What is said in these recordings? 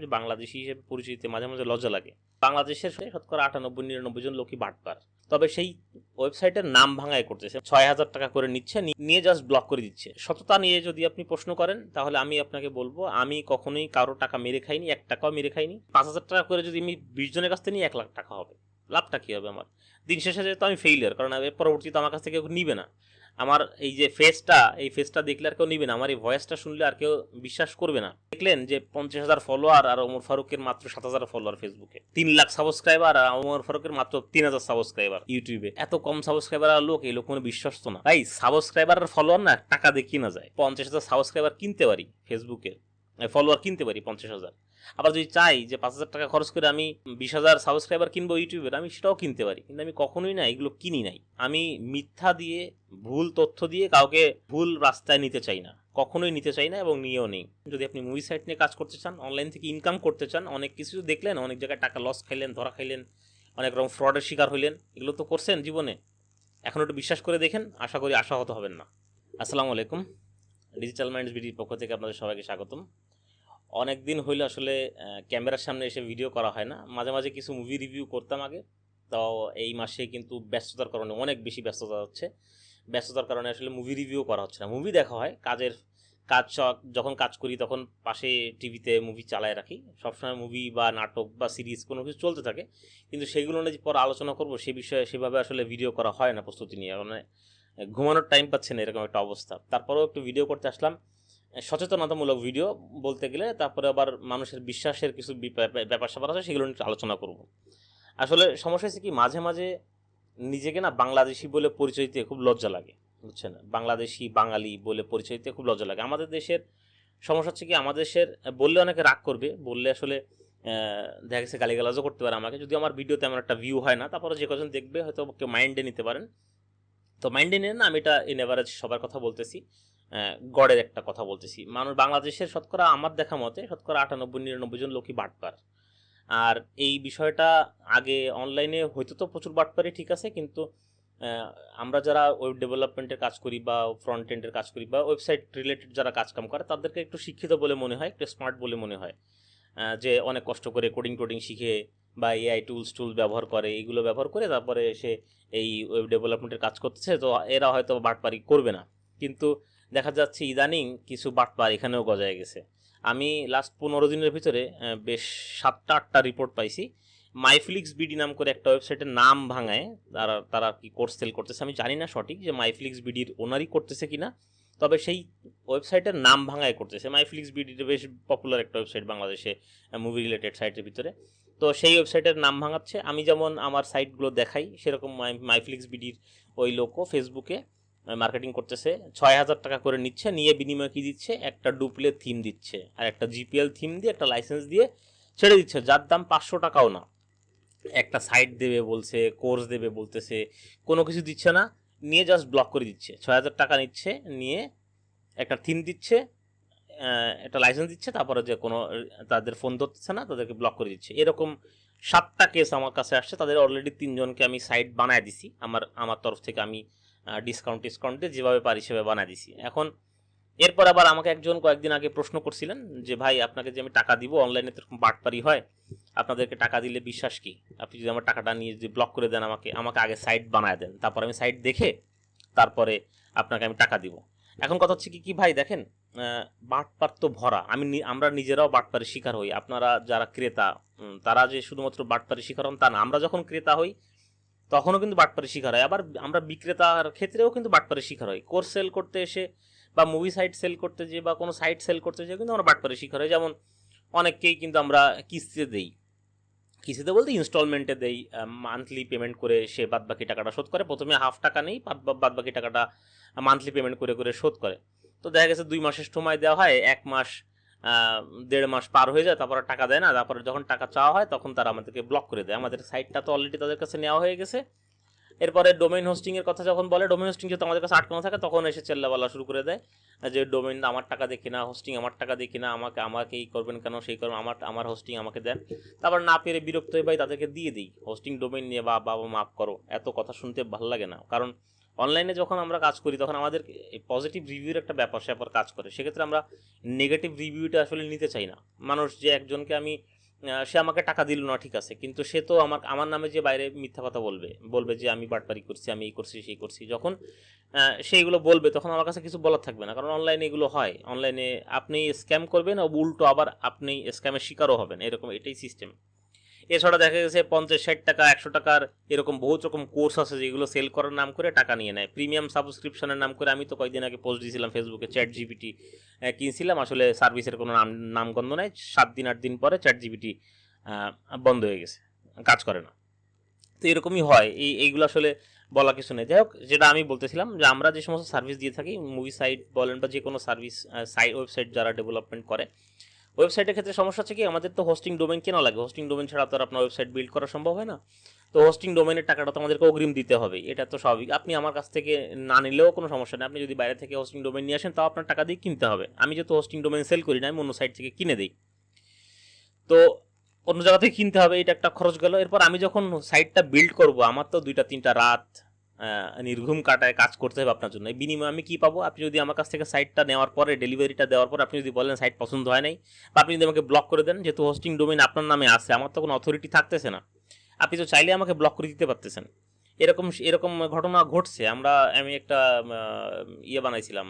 যে বাংলাদেশি হিসেবে পরিচিতি মাঝে মাঝে লজ্জা লাগে। বাংলাদেশের শতকরা 98-99 জন লোকই বাটপার। তবে সেই ওয়েবসাইটের নাম ভাঙাই করতেছে, 6,000 টাকা করে নিচ্ছে, নিয়ে জাস্ট ব্লক করে দিচ্ছে। সততা নিয়ে যদি আপনি প্রশ্ন করেন তাহলে আমি আপনাকে বলবো, আমি কখনোই কারো টাকা মেরে খাইনি, 1 টাকাও মেরে খাইনি। 5,000 টাকা করে যদি আমি 20 জনের কাছ থেকে নিই, 1 লাখ টাকা হবে। লাভটা কি হবে আমার? দিন শেষে যেহেতু আমি ফেইলিয়ার, কারণ পরবর্তীতে আমার কাছ থেকে কেউ নিবে না। আমার এই যে ফেসটা দেখলে আর কেউ নিবে না, আমার এই ভয়েসটা শুনলে আর কেউ বিশ্বাস করবে না। দেখলেন যে 50,000 ফলোয়ার আর ওমর ফারুকের মাত্র 7,000 ফলোয়ার ফেসবুকে, 3 লাখ সাবস্ক্রাইবার আর ওমর ফারুকের মাত্র 3,000 সাবস্ক্রাইবার ইউটিউবে। এত কম সাবস্ক্রাইবার আর লোক, এই লোক কোনো বিশ্বস্ত না ভাই। সাবস্ক্রাইবার আর ফলোয়ার না টাকা দিয়ে কিনা যায়। 50,000 সাবস্ক্রাইবার কিনতে পারি ফেসবুকে, ফলোয়ার কিনতে পারি 50,000। আবার যদি চাই যে 5,000 টাকা খরচ করে আমি 20,000 সাবস্ক্রাইবার কিনবো ইউটিউবের, আমি সেটাও কিনতে পারি। কিন্তু আমি কখনোই না এগুলো কিনি নাই। আমি মিথ্যা দিয়ে, ভুল তথ্য দিয়ে কাউকে ভুল রাস্তায় নিতে চাই না, কখনোই নিতে চাই না এবং নিয়েও নেই। যদি আপনি মুভি সাইট নিয়ে কাজ করতে চান, অনলাইন থেকে ইনকাম করতে চান, অনেক কিছু দেখলেন, অনেক জায়গায় টাকা লস খাইলেন, ধরা খাইলেন, অনেক রকম ফ্রডের শিকার হইলেন, এগুলো তো করছেন জীবনে। এখন একটু বিশ্বাস করে দেখেন, আশা করি আশাহত হবেন না। আসসালামু আলাইকুম, ডিজিটাল মাইন্ডস বিডির পক্ষ থেকে আপনাদের সবাইকে স্বাগতম। অনেক দিন হইলে আসলে ক্যামেরার সামনে এসে ভিডিও করা হয় না। মাঝে মাঝে কিছু মুভি রিভিউ করতাম আগে, তো এই মাসে কিন্তু ব্যস্ততার কারণে, অনেক বেশি ব্যস্ততা হচ্ছে, ব্যস্ততার কারণে আসলে মুভি রিভিউ করা হচ্ছে না। মুভি দেখা হয়, যখন কাজ করি তখন পাশে টিভিতে মুভি চালায় রাখি, সবসময় মুভি বা নাটক বা সিরিজ কোনো কিছু চলতে থাকে, কিন্তু সেগুলো নিয়ে যে পরে আলোচনা করবো সে বিষয়ে সেভাবে আসলে ভিডিও করা হয় না প্রস্তুতি নিয়ে, মানে ঘুমানোর টাইম পাচ্ছে না, এরকম একটা অবস্থা। তারপরেও একটু ভিডিও করতে আসলাম, সচেতনতামূলক ভিডিও বলতে গেলে। তারপরে আবার মানুষের বিশ্বাসের কিছু ব্যাপার স্যাপার আছে, সেগুলো নিয়ে আলোচনা করব। আসলে সমস্যা হচ্ছে কি, মাঝে মাঝে নিজেকে না বাংলাদেশি বলে পরিচয় দিতে খুব লজ্জা লাগে, বুঝছেন? বাংলাদেশি, বাঙালি বলে পরিচয় দিতে খুব লজ্জা লাগে। আমাদের দেশের সমস্যা হচ্ছে কি, আমাদের দেশের বললে অনেকে রাগ করবে, বললে আসলে দেখা গেছে গালিগালাজও করতে পারে আমাকে, যদি আমার ভিডিও তেমন একটা ভিউ হয় না। তারপরে যে কজন দেখবে হয়তো কেউ মাইন্ডে নিতে পারেন, তো মাইন্ডে নিয়ে না, আমি এটা ইন এভারেজ সবার কথা বলতেছি, গড়ের একটা কথা বলতেছি। মানুষ বাংলাদেশের শতকরা, আমার দেখা মতে শতকরা 98-99 জন লোকই বাটপার। আর এই বিষয়টা আগে অনলাইনে হয়তো তো প্রচুর বাটপারি, ঠিক আছে, কিন্তু আমরা যারা ওয়েব ডেভেলপমেন্টের কাজ করি বা ফ্রন্ট এন্ডের কাজ করি বা ওয়েবসাইট রিলেটেড যারা কাজকাম করে, তাদেরকে একটু শিক্ষিত বলে মনে হয়, একটু স্মার্ট বলে মনে হয়, যে অনেক কষ্ট করে কোডিং শিখে বা এআই টুলস ব্যবহার করে, এইগুলো ব্যবহার করে তারপরে সে এই ওয়েব ডেভেলপমেন্টের কাজ করতেছে, তো এরা হয়তো বাটপারি করবে না। কিন্তু দেখা যাচ্ছে ইদানিং কিছু বাটপার এখানেও গজায় গেছে। আমি লাস্ট 15 দিনের ভিতরে বেশ 7টা-8টা রিপোর্ট পাইছি। মাইফ্লিক্স বিডি নাম করে একটা ওয়েবসাইটের নাম ভাঙায় তারা কি কোর্স সেল করতেছে, আমি জানি না সঠিক যে মাইফ্লিক্স বিডির ওনারই করতেছে কিনা, তবে সেই ওয়েবসাইটের নাম ভাঙায় করতেছে। মাইফ্লিক্স বিডির বেশ পপুলার একটা ওয়েবসাইট বাংলাদেশে, মুভি রিলেটেড সাইটের ভিতরে। তো সেই ওয়েবসাইটের নাম ভাঙাচ্ছে। আমি যেমন আমার সাইটগুলো দেখাই, সেরকম মাইফ্লিক্স বিডির ওই লোকও ফেসবুকে মার্কেটিং করতেছে, 6,000 টাকা করে নিচ্ছে, নিয়ে বিনিময়ে কি দিচ্ছে, একটা ডুপ্লে থিম দিচ্ছে আর একটা জিপিএল থিম দিয়ে একটা লাইসেন্স দিয়ে ছেড়ে দিচ্ছে, যার দাম 500 টাকাও না। একটা সাইট দেবে বলছে, কোর্স দেবে বলতেছে, কোনো কিছু দিচ্ছে না, নিয়ে জাস্ট ব্লক করে দিচ্ছে। 6,000 টাকা নিচ্ছে, নিয়ে একটা থিম দিচ্ছে, একটা লাইসেন্স দিচ্ছে, তারপরে যে কোনো তাদের ফোন ধরতেছে না, তাদেরকে ব্লক করে দিচ্ছে। এরকম 7টা কেস আমার কাছে আসছে। তাদের অলরেডি 3জনকে আমি সাইট বানায় দিছি, আমার তরফ থেকে আমি ডিসকাউন্ট দিয়ে যেভাবে পারি সেভাবে বানায় দিছি। এখন এরপর আবার আমাকে একজন কয়েকদিন আগে প্রশ্ন করছিলেন যে ভাই, আপনাকে যে আমি টাকা দিব, অনলাইনে তো এরকম বাটপারি হয়, আপনাদেরকে টাকা দিলে বিশ্বাস কি? আপনি যদি আমার টাকাটা নিয়ে যদি ব্লক করে দেন, আমাকে আগে সাইট বানায় দেন, তারপর আমি সাইট দেখে তারপরে আপনাকে আমি টাকা দিব। এখন কথা হচ্ছে কি ভাই, দেখেন, বাটপার তো ভরা, আমরা নিজেরাও বাটপারের শিকার হই। আপনারা যারা ক্রেতা, তারা যে শুধুমাত্র বাটপারের শিকার হন তা না, আমরা যখন ক্রেতা হই তখনও কিন্তু বাটপারের শিকার হয়। আবার আমরা বিক্রেতার ক্ষেত্রেও কিন্তু বাটপারের শিকার হই। কোর্স সেল করতে এসে বা মুভি সাইট সেল করতে যেয়ে বা কোনো সাইট সেল করতে যেয়ে কিন্তু আমরা বাটপারের শিকার হই। যেমন অনেককেই কিন্তু আমরা কিস্তিতে দেই, কিস্তিতে বলতে ইনস্টলমেন্টে দেই, মান্থলি পেমেন্ট করে সে বাদবাকি টাকাটা শোধ করে। প্রথমে হাফ টাকা নেই, বাদবাকি টাকাটা মান্থলি পেমেন্ট করে করে শোধ করে। তো দেখা গেছে 2 মাসের সময় দেওয়া হয়, 1 মাস 1.5 মাস পার হয়ে যায়, তারপরে টাকা দেয় না। তারপরে যখন টাকা চাওয়া হয় তখন তারা আমাদেরকে ব্লক করে দেয়। আমাদের সাইটটা তো অলরেডি তাদের কাছে নেওয়া হয়ে গেছে। এরপরে ডোমেইন হোস্টিং এর কথা যখন বলে, ডোমেইন হোস্টিং যেহেতু আমাদের কাছে আটকানো থাকে, তখন এসে চেল্লা বলা শুরু করে দেয় যে ডোমেইন আমার টাকা দিয়ে কিনা, হোস্টিং আমার টাকা দিয়ে কিনা, আমাকেই করবেন কেন, সেই করবেন, আমার হোস্টিং আমাকে দেন। তারপর না পেরে বিরক্ত হয়ে ভাই তাদেরকে দিয়ে দিই হোস্টিং, ডোমেইন নিয়ে। বাবা মাফ করো, এত কথা শুনতে ভালো লাগে না, কারণ অনলাইনে যখন আমরা কাজ করি তখন আমাদের পজিটিভ রিভিউর একটা ব্যাপার স্যাপার কাজ করে, সেক্ষেত্রে আমরা নেগেটিভ রিভিউটা আসলে নিতে চাই না। মানুষ যে একজনকে আমি সে আমাকে টাকা দিল না, ঠিক আছে, কিন্তু সে তো আমার নামে যে বাইরে মিথ্যা কথা বলবে যে আমি বাটপারি করছি, আমি এই করছি সেই করছি, যখন সেইগুলো বলবে তখন আমার কাছে কিছু বলার থাকবে না, কারণ অনলাইনে এগুলো হয়। অনলাইনে আপনি স্ক্যাম করবেন, উল্টো আবার আপনি স্ক্যামের শিকারও হবেন, এরকম এটাই সিস্টেম। এছাড়া দেখা গেছে 50-60 টাকা 100 টাকার এরকম বহুত রকম কোর্স আছে যেগুলো সেল করার নাম করে টাকা নিয়ে নেয়, প্রিমিয়াম সাবস্ক্রিপশনের নাম করে। আমি তো কয়েকদিন আগে পোস্ট দিয়েছিলাম ফেসবুকে, চ্যাট জিপিটি কিনছিলাম, আসলে সার্ভিসের কোনো নামগন্ধ নাই, 7 দিন 8 দিন পরে চ্যাট জিপিটি বন্ধ হয়ে গেছে, কাজ করে না। তো এরকমই হয়, এইগুলো আসলে বলা কিছু নেই। যাই হোক, যেটা আমি বলতেছিলাম যে আমরা যে সমস্ত সার্ভিস দিয়ে থাকি, মুভি সাইট বলেন বা যে কোনো সার্ভিস ওয়েবসাইট যারা ডেভেলপমেন্ট করে, ওয়েবসাইটের ক্ষেত্রে সমস্যা হচ্ছে কি, আমাদের তো হোস্টিং ডোমেন কেনা লাগে, হোস্টিং ডোমেন ছাড়া তো আর আপনার ওয়েবসাইট বিল্ড করা সম্ভব হয় না। তো হোস্টিং ডোমেনের টাকাটা তো আমাদেরকে অগ্রিম দিতে হবে, এটা তো স্বাভাবিক। আপনি আমার কাছ থেকে না নিলেও কোনো সমস্যা নেই, আপনি যদি বাইরে থেকে হোস্টিং ডোমেন নিয়ে আসেন তাও আপনার টাকা দিয়ে কিনতে হবে। আমি যেহেতু হোস্টিং ডোমেন সেল করি না, আমি অন্য সাইট থেকে কিনে দিই, তো অন্য জায়গা থেকে কিনতে হবে, এটা একটা খরচ গেল। এরপর আমি যখন সাইটটা বিল্ড করব, আমার তো 2-3টা রাত নির্ঘুম কাটায় কাজ করতে হবে আপনার জন্য। এই বিনিময়ে আমি কি পাবো? আপনি যদি আমার কাছ থেকে সাইটটা নেওয়ার পরে, ডেলিভারিটা দেওয়ার পর আপনি যদি বলেন সাইট পছন্দ হয় নাই, বা আপনি যদি আমাকে ব্লক করে দেন, যেহেতু হোস্টিং ডোমেন আপনার নামে আছে, আমার তো কোনো অথরিটি থাকতেছে না, আপনি তো চাইলে আমাকে ব্লক করে দিতে পারতেছেন। এরকম এরকম ঘটনা ঘটছে। আমি একটা ইয়ে বানাইছিলাম,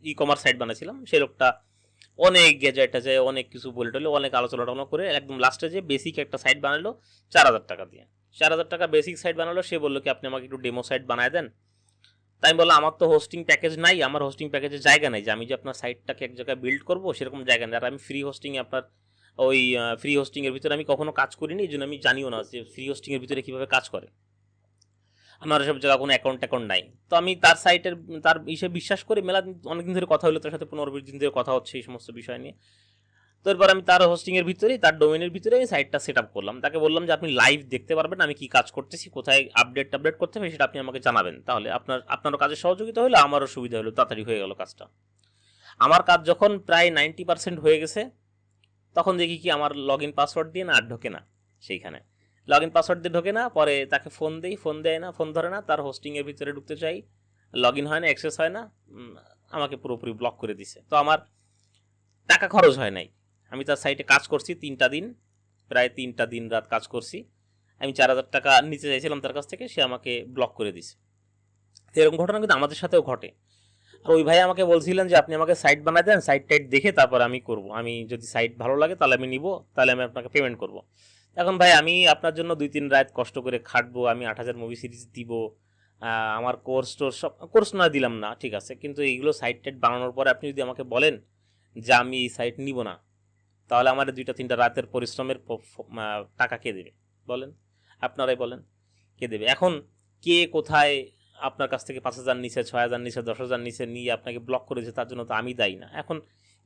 ই কমার্স সাইট বানাইছিলাম, সেই লোকটা অনেক গ্যাজেট আছে, অনেক কিছু বলে টলে অনেক আলোচনা করে একদম লাস্টে যে বেসিক একটা সাইট বানালো 4000 টাকা দিয়ে, 4000 টাকা বেসিক সাইট বানালো। সে বললো কি আপনি আমাকে একটু ডেমো সাইট বানায় দেন। তাই আমি বললাম আমার তো হোস্টিং প্যাকেজ নাই, আমার হোস্টিং প্যাকেজের জায়গা নাই যে আমি যে আপনার সাইটটাকে এক জায়গায় বিল্ড করবো, সেরকম জায়গা নেই। আর আমি ফ্রি হোস্টিংয়ে আপনার ওই ফ্রি হোস্টিংয়ের ভিতরে আমি কখনো কাজ করিনি, এই জন্য আমি জানিও না যে ফ্রি হোস্টিংয়ের ভিতরে কীভাবে কাজ করে। আমার সব জায়গা কোনো অ্যাকাউন্ট নাই। তো আমি তার সাইটের তার হিসেবে বিশ্বাস করি, মেলা অনেকদিন ধরে কথা হলো তার সাথে, 15-20 দিন ধরে কথা হচ্ছে এই সমস্ত বিষয় নিয়ে। তো এরপর আমি তার হোস্টিংয়ের ভিতরেই, তার ডোমেনের ভিতরে আমি সাইটটা সেট আপ করলাম। তাকে বললাম যে আপনি লাইভ দেখতে পারবেন আমি কি কাজ করতেছি, কোথায় আপডেট করতে হবে সেটা আপনি আমাকে জানাবেন, তাহলে আপনারও কাজের সহযোগিতা হলো, আমারও সুবিধা হলো, তাড়াতাড়ি হয়ে গেল কাজটা। আমার কাজ যখন প্রায় 90% হয়ে গেছে, তখন দেখি কি আমার লগ ইন পাসওয়ার্ড দিয়ে না আর ঢোকে না সেইখানে, লগ ইন পাসওয়ার্ড দিয়ে ঢোকে না। পরে তাকে ফোন দেই, ফোন দেয় না, ফোন ধরে না, তার হোস্টিংয়ের ভিতরে ঢুকতে চাই, লগ ইন হয় না, অ্যাক্সেস হয় না, আমাকে পুরোপুরি ব্লক করে দিছে। তো আমার টাকা খরচ হয় নাই, আমি তার সাইটে কাজ করছি 3টা দিন, প্রায় 3টা দিন রাত কাজ করছি। আমি 4000 টাকা নিতে চাইছিলাম তার কাছ থেকে, সে আমাকে ব্লক করে দিছে। এরকম ঘটনা কিন্তু আমাদের সাথেও ঘটে। আর ওই ভাই আমাকে বলছিলেন যে আপনি আমাকে সাইট বানায় দেন, সাইট টাইট দেখে তারপর আমি করব, আমি যদি সাইট ভালো লাগে তাহলে আমি নিব, তাহলে আমি আপনাকে পেমেন্ট করব। এখন ভাই আমি আপনার জন্য 2-3 রাত কষ্ট করে খাটবো, আমি 8000 মুভি সিরিজ দিব, আমার সব কোর্স না দিলাম না, ঠিক আছে, কিন্তু এইগুলো সাইট টাইট বানানোর পরে আপনি যদি আমাকে বলেন যে আমি এই সাইট নিব না, তাহলে আমার 2-3টা রাতের পরিশ্রমের টাকা কে দেবে বলেন? আপনারাই বলেন কে দেবে? এখন কে কোথায় আপনার কাছ থেকে 5000 নিচে, 6000 নিচে, 10,000 নিচে নিয়ে আপনাকে ব্লক করেছে, তার জন্য তো আমি দায়ী না। এখন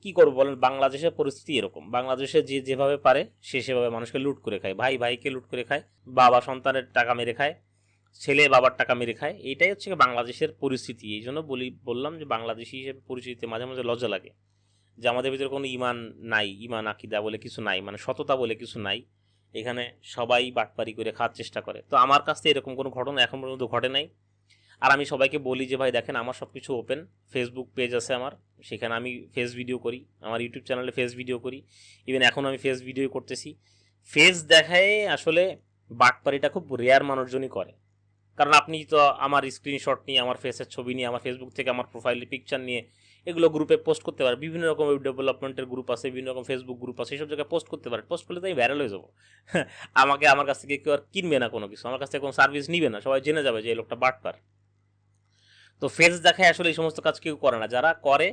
কি করবো বলেন? বাংলাদেশের পরিস্থিতি এরকম, বাংলাদেশে যে যেভাবে পারে সে সেভাবে মানুষকে লুট করে খায়, ভাই ভাইকে লুট করে খায়, বাবা সন্তানের টাকা মেরে খায়, ছেলে বাবার টাকা মেরে খায়, এইটাই হচ্ছে বাংলাদেশের পরিস্থিতি। এই জন্য বললাম যে বাংলাদেশি হিসেবে পরিস্থিতিতে মাঝে মাঝে লজ্জা লাগে যে আমাদের ভিতরে কোনো ইমান নাই, ইমান আকিদা বলে কিছু নাই, মানে সততা বলে কিছু নাই। এখানে সবাই বাটপারি করে খাওয়ার চেষ্টা করে। তো আমার কাছ থেকে এরকম কোনো ঘটনা এখন পর্যন্ত ঘটে নাই। আর আমি সবাইকে বলি যে ভাই দেখেন আমার সব কিছু ওপেন, ফেসবুক পেজ আছে আমার, সেখানে আমি ফেস ভিডিও করি, আমার ইউটিউব চ্যানেলে ফেস ভিডিও করি, ইভেন এখন আমি ফেস ভিডিও করতেছি। ফেস দেখায় আসলে বাটপারিটা খুব রেয়ার মানুষজনই করে, কারণ আপনি তো আমার স্ক্রিনশট নিয়ে, আমার ফেসের ছবি নিয়ে, আমার ফেসবুক থেকে আমার প্রোফাইলের পিকচার নিয়ে এগুলো গ্রুপে পোস্ট করতে পারে। বিভিন্ন রকম ওয়েব ডেভেলপমেন্টের গ্রুপ আছে, বিভিন্ন রকম ফেসবুক গ্রুপ আছে, এইসব জায়গায় পোস্ট করতে পারে। পোস্ট করলে তো আমি ভাইরাল হয়ে যাবো। আমার কাছ থেকে কেউ আর কিনবে না কোনো কিছু, আমার কাছ থেকে কোনো সার্ভিস নিবে না, সবাই জেনে যাবে যে এই লোকটা বাটপার। তো ফেস দেখায় আসলে এই সমস্ত কাজ কেউ করে না, যারা করে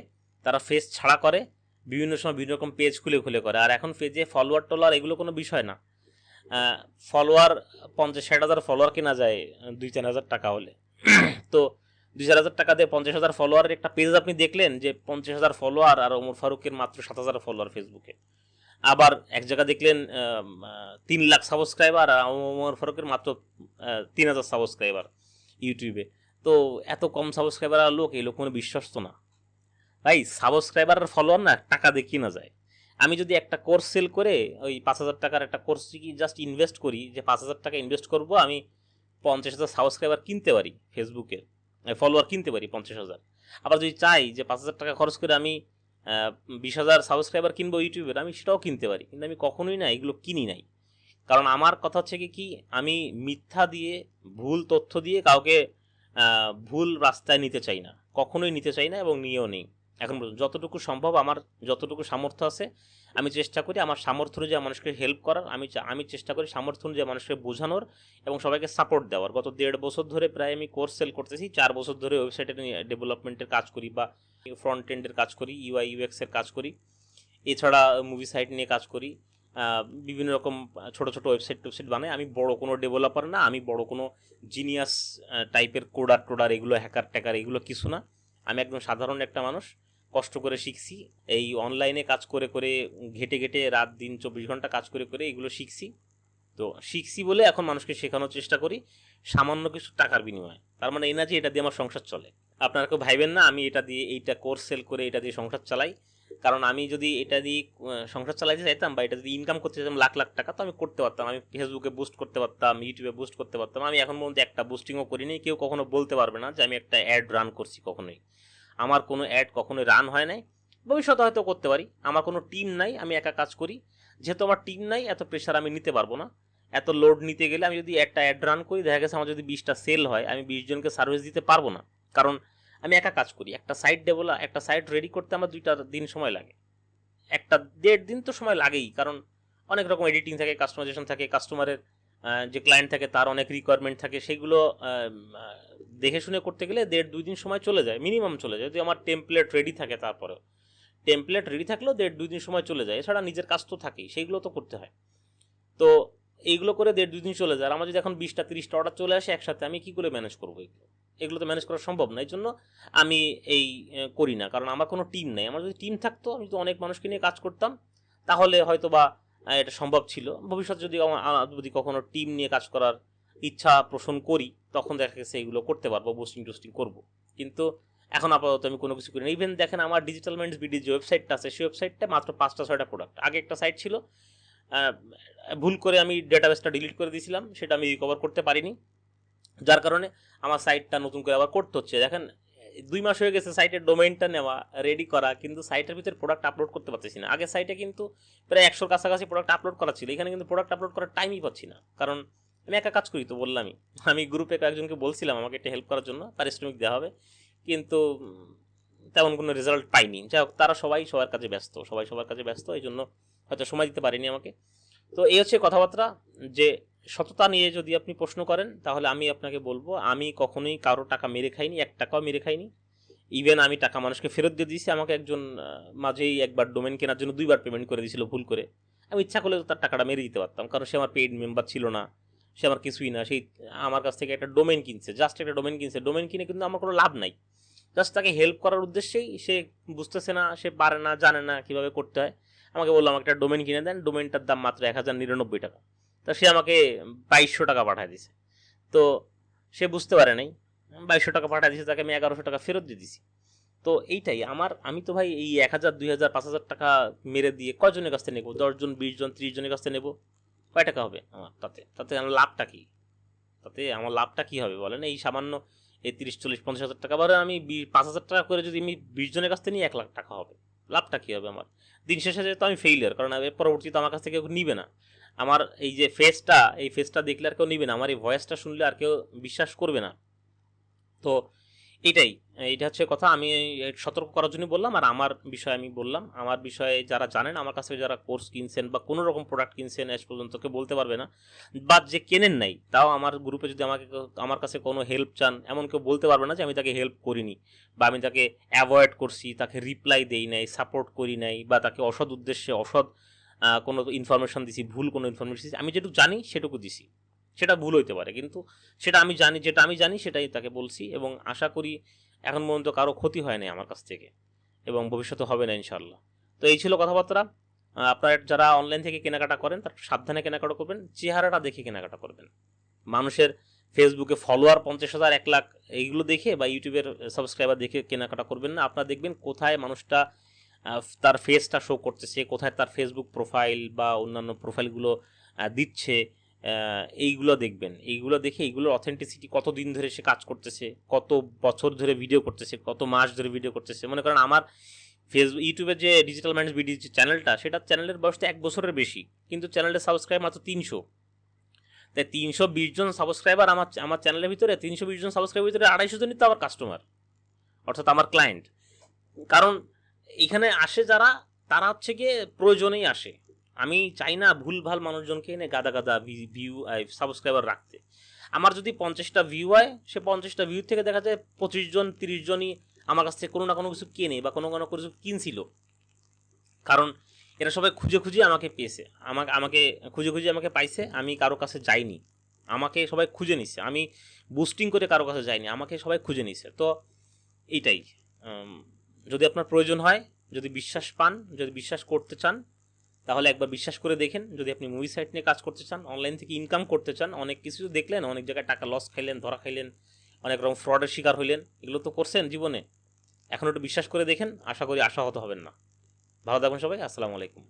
তারা ফেস ছাড়া করে, বিভিন্ন সময় বিভিন্ন রকম পেজ খুলে খুলে করে। আর এখন পেজে ফলোয়ার টলোয়ার এগুলো কোনো বিষয় না, ফলোয়ার 50-60 হাজার ফলোয়ার কেনা যায় 2-4 হাজার টাকা হলে। তো 2-4 হাজার টাকা দিয়ে 50,000 ফলোয়ারের একটা পেজ আপনি দেখলেন যে 50,000 ফলোয়ার, আর ওমর ফারুকের মাত্র 7,000 ফলোয়ার ফেসবুকে। আবার এক জায়গা দেখলেন 3 লাখ সাবস্ক্রাইবার, আর ওমর ফারুকের মাত্র 3,000 সাবস্ক্রাইবার ইউটিউবে। তো এত কম সাবস্ক্রাইবার আর লোক, এই লোক কোনো বিশ্বস্ত না ভাই। সাবস্ক্রাইবার আর ফলোয়ার না টাকা দিয়ে কিনা যায়। আমি যদি একটা কোর্স সেল করে ওই 5,000 টাকার একটা কোর্স কি জাস্ট ইনভেস্ট করি, যে 5,000 টাকা ইনভেস্ট করব, আমি 50,000 সাবস্ক্রাইবার কিনতে পারি ফেসবুকে, ফলোয়ার কিনতে পারি 50,000। আবার যদি চাই যে 5,000 টাকা খরচ করে আমি 20,000 সাবস্ক্রাইবার কিনবো ইউটিউবের, আমি সেটাও কিনতে পারি, কিন্তু আমি কখনোই না এগুলো কিনি নাই। কারণ আমার কথা হচ্ছে কি আমি মিথ্যা দিয়ে, ভুল তথ্য দিয়ে কাউকে ভুল রাস্তায় নিতে চাই না, কখনোই নিতে চাই না এবং নিয়েও নেই এখন পর্যন্ত। যতটুকু সম্ভব আমার যতটুকু সামর্থ্য আছে আমি চেষ্টা করি আমার সামর্থ্য অনুযায়ী মানুষকে হেল্প করার, আমি চেষ্টা করি সামর্থ্য অনুযায়ী মানুষকে বোঝানোর এবং সবাইকে সাপোর্ট দেওয়ার। গত 1.5 বছর ধরে প্রায় আমি কোর্স সেল করতেছি, 4 বছর ধরে ওয়েবসাইটের ডেভেলপমেন্টের কাজ করি বা ফ্রন্ট এন্ডের কাজ করি, ইউআই ইউএক্স এর কাজ করি, এছাড়া মুভি সাইট নিয়ে কাজ করি, বিভিন্ন রকম ছোট ছোট ওয়েবসাইট বানাই। আমি বড় কোনো ডেভেলপার না, আমি বড় কোনো জিনিয়াস টাইপের কোডার এগুলো হ্যাকার ট্যাকার এগুলো কিছু না। আমি একদম সাধারণ একটা মানুষ, কষ্ট করে শিখছি, এই অনলাইনে কাজ করে করে ঘেটে ঘেটে রাত দিন 24 ঘন্টা কাজ করে করে এগুলো শিখছি। তো শিখছি বলে এখন মানুষকে শেখানোর চেষ্টা করি সামান্য কিছু টাকার বিনিময়ে। তার মানে এই না যে এটা দিয়ে আমার সংসার চলে। আপনারা কেউ ভাইবেন না আমি এটা দিয়ে এইটা কোর্স সেল করে এটা দিয়ে সংসার চালাই, কারণ আমি যদি এটা দিয়ে সংসার চালাইতে চাইতাম বা এটা যদি ইনকাম করতে চাইতাম লাখ লাখ টাকা, তো আমি করতে পারতাম, আমি ফেসবুকে বুস্ট করতে পারতাম, ইউটিউবে বুস্ট করতে পারতাম। আমি এখন পর্যন্ত একটা বুস্টিংও করিনি, কেউ কখনো বলতে পারবে না যে আমি একটা অ্যাড রান করছি, কখনোই। আমার কোনো অ্যাড কখনোই রান হয় নাই, ভবিষ্যতে হয়তো করতে পারি। আমার কোনো টিম নাই, আমি একা কাজ করি। যেহেতু আমার টিম নাই, এত প্রেশার আমি নিতে পারবো না, এত লোড নিতে গেলে আমি যদি একটা অ্যাড রান করি, দেখা গেছে আমার যদি 20টা সেল হয়, আমি 20 জনকে সার্ভিস দিতে পারবো না, কারণ আমি একা কাজ করি। একটা সাইট রেডি করতে আমার 2টা দিন সময় লাগে, 1.5 দিন তো সময় লাগেই, কারণ অনেক রকম এডিটিং থাকে, কাস্টমাইজেশন থাকে, কাস্টমারের যে ক্লায়েন্ট থাকে তার অনেক রিকোয়ারমেন্ট থাকে, সেগুলো দেখে শুনে করতে গেলে 1.5-2 দিন সময় চলে যায়, মিনিমাম চলে যায়। যদি আমার টেমপ্লেট রেডি থাকে, তারপরেও টেমপ্লেট রেডি থাকলেও 1.5-2 দিন সময় চলে যায়। এছাড়া নিজের কাজ তো থাকেই, সেইগুলো তো করতে হয়। তো এইগুলো করে 1.5-2 দিন চলে যায়। আর আমার যদি এখন 20টা-30টা অর্ডার চলে আসে একসাথে, আমি কি করে ম্যানেজ করবো এগুলো তো ম্যানেজ করা সম্ভব না। এই জন্য আমি এই করি না, কারণ আমার কোনো টিম নেই। আমার যদি টিম থাকতো, আমি তো অনেক মানুষকে নিয়ে কাজ করতাম, তাহলে হয়তো বা এটা সম্ভব ছিল। ভবিষ্যতে যদি কখনো টিম নিয়ে কাজ করার ইচ্ছা পোষণ করি, তখন দেখা গেছে এগুলো করতে পারবো, বুস্টিং টুস্টিং করবো। কিন্তু এখন আপাতত আমি কোনো কিছু করি না। ইভেন দেখেন আমার ডিজিটাল মাইন্ডস বিডি যে ওয়েবসাইটটা আছে, সেই ওয়েবসাইটটা মাত্র 5টা-6টা প্রোডাক্ট। আগে একটা সাইট ছিল, ভুল করে আমি ডেটাবেসটা ডিলিট করে দিয়েছিলাম, সেটা আমি রিকভার করতে পারিনি, যার কারণে আমার সাইটটা নতুন করে আবার করতে হচ্ছে। দেখেন 2 মাস হয়ে গেছে সাইটের ডোমেইনটা নেওয়া, রেডি করা, কিন্তু সাইটের ভিতরে প্রোডাক্ট আপলোড করতে পারতেছি না। আগে সাইটে কিন্তু প্রায় 100-র কাছাকাছি প্রোডাক্ট আপলোড করা ছিল, এখানে কিন্তু প্রোডাক্ট আপলোড করার টাইমই পাচ্ছি না, কারণ আমি একা কাজ করি। তো বললামই, আমি গ্রুপে কয়েকজনকে বলছিলাম আমাকে একটা হেল্প করার জন্য, পারিশ্রমিক দেওয়া হবে, কিন্তু তেমন কোনো রেজাল্ট পাইনি। যাই হোক, তারা সবাই সবার কাজে ব্যস্ত, এই জন্য হয়তো সময় দিতে পারিনি আমাকে। তো এই হচ্ছে কথাবার্তা। যে সততা নিয়ে যদি আপনি প্রশ্ন করেন, তাহলে আমি আপনাকে বলবো আমি কখনোই কারো টাকা মেরে খাইনি, 1 টাকাও মেরে খাইনি। ইভেন আমি টাকা মানুষকে ফেরত দিয়ে দিয়েছি। আমাকে একজন মাঝেই একবার ডোমেন কেনার জন্য 2বার পেমেন্ট করে দিয়েছিল ভুল করে। আমি ইচ্ছা করলে তার টাকাটা মেরে দিতে পারতাম, কারণ সে আমার পেইড মেম্বার ছিল না, সে আমার কিছুই না। সেই আমার কাছ থেকে একটা ডোমেন কিনছে, জাস্ট একটা ডোমেন কিনছে। ডোমেন কিনে কিন্তু আমার কোনো লাভ নাই, জাস্ট তাকে হেল্প করার উদ্দেশ্যেই। সে বুঝতেছে না, সে পারে না, জানে না কীভাবে করতে হয়। আমাকে বললো আমাকে একটা ডোমেন কিনে দেন, ডোমেনটার দাম মাত্র 1099 টাকা। তা সে আমাকে 2200 টাকা পাঠিয়ে দিছে। তো সে বুঝতে পারে নাই, 2200 টাকা পাঠিয়ে দিয়েছে, তাকে আমি 1100 টাকা ফেরত দিয়ে দিছি। তো এইটাই আমি তো ভাই এই 1000, 2000, 5000 টাকা মেরে দিয়ে কয়জনের কাছ থেকে নেবো? 10 জন, 20 জন, 30 জনের কাছ থেকে নেবো, কয় টাকা হবে আমার? তাতে আমার লাভটা কি? হবে বলেন? এই সামান্য এই 30, 40, 50 হাজার টাকা, বারে আমি 5,000 টাকা করে যদি আমি 20 জনের কাছ থেকে নিই, 1 লাখ টাকা হবে। লাভটা কি হবে আমার? দিন শেষে তো আমি ফেইলিয়ার, কারণ পরবর্তীতে আমার কাছ থেকে কেউ নিবে না। আমার এই যে ফেসটা দেখলে আর কেউ নিবে না, আমার এই ভয়েসটা শুনলে আর কেউ বিশ্বাস করবে না। তো এইটা হচ্ছে কথা। আমি সতর্ক করার জন্য বললাম। আর আমার বিষয়ে আমি বললাম, আমার বিষয়ে যারা জানেন, আমার কাছে যারা কোর্স কিনছেন বা কোনো রকম প্রোডাক্ট কিনছেন, আজ পর্যন্ত কেউ বলতে পারবে না। বা যে কেনেন নাই, তাও আমার গ্রুপে যদি আমার কাছে কোনো হেল্প চান, এমন কেউ বলতে পারবে না যে আমি তাকে হেল্প করিনি, বা আমি তাকে অ্যাভয়েড করছি, তাকে রিপ্লাই দেই নাই, সাপোর্ট করি নাই, বা তাকে অসৎ উদ্দেশ্যে কোনো ইনফরমেশন দিছি, ভুল কোনো ইনফরমেশন দিছি। আমি যেটুকু জানি সেটুকু দিছি। সেটা ভুল হইতে পারে, কিন্তু যেটা আমি জানি সেটাই তাকে বলছি, এবং আশা করি এখন পর্যন্ত কারো ক্ষতি হয় নাই আমার কাছ থেকে, এবং ভবিষ্যতে হবে না ইনশাল্লাহ। তো এই ছিল কথাবার্তা। আপনারা যারা অনলাইন থেকে কেনাকাটা করেন, তার সাবধানে কেনাকাটা করবেন, চেহারাটা দেখে কেনাকাটা করবেন। মানুষের ফেসবুকে ফলোয়ার 50,000, 1 লাখ এইগুলো দেখে, বা ইউটিউবের সাবস্ক্রাইবার দেখে কেনাকাটা করবেন না। আপনারা দেখবেন কোথায় মানুষটা তার ফেসটা শো করতেছে, কোথায় তার ফেসবুক প্রোফাইল বা অন্যান্য প্রোফাইলগুলো দিচ্ছে, এইগুলো দেখবেন, এইগুলো দেখে এইগুলোর অথেন্টিসিটি, কত দিন ধরে সে কাজ করতেছে, কত বছর ধরে ভিডিও করতেছে, কত মাস ধরে ভিডিও করতেছে। মনে করেন আমার ফেসবুক ইউটিউবের যে ডিজিটাল মাইন্ডস ভিডিও চ্যানেলটা, সেটা চ্যানেলের বয়স তো 1 বছরের বেশি, কিন্তু চ্যানেলের সাবস্ক্রাইব মাত্র 300। তাই 320 জন সাবস্ক্রাইবার আমার চ্যানেলের ভিতরে, 320 জন সাবস্ক্রাইবার ভিতরে 250 জনই তো আমার কাস্টমার, অর্থাৎ আমার ক্লায়েন্ট। কারণ এখানে আসে যারা, তারা হচ্ছে গিয়ে প্রয়োজনেই আসে। আমি চাই না ভুলভাল মানুষজনকে এনে গাদা গাদা ভিউ সাবস্ক্রাইবার রাখতে। আমার যদি 50টা ভিউ হয়, সে 50টা ভিউ থেকে দেখা যায় 25 জন 30 জনই আমার কাছ থেকে কোনো না কোনো কিছু কেনে বা কোনো কিছু কিনছিল। কারণ এরা সবাই খুঁজে খুঁজে আমাকে পেয়েছে, আমাকে খুঁজে খুঁজে আমাকে পাইছে। আমি কারো কাছে যাইনি, আমাকে সবাই খুঁজে নিচ্ছে। আমি বুস্টিং করে কারো কাছে যাইনি, আমাকে সবাই খুঁজে নিচ্ছে। তো এইটাই, যদি আপনার প্রয়োজন হয়, যদি বিশ্বাস পান, যদি বিশ্বাস করতে চান, তাহলে একবার বিশ্বাস করে দেখেন। যদি আপনি মুভি সাইট নিয়ে কাজ করতে চান, অনলাইন থেকে ইনকাম করতে চান, অনেক কিছু দেখলেন, অনেক জায়গায় টাকা লস খাইলেন, ধরা খাইলেন, অনেক রকম ফ্রডের শিকার হইলেন, এগুলো তো করছেন জীবনে। এখন একটু বিশ্বাস করে দেখেন, আশা করি আশাহত হবেন না। ভালো থাকবেন সবাই, আসসালামু আলাইকুম।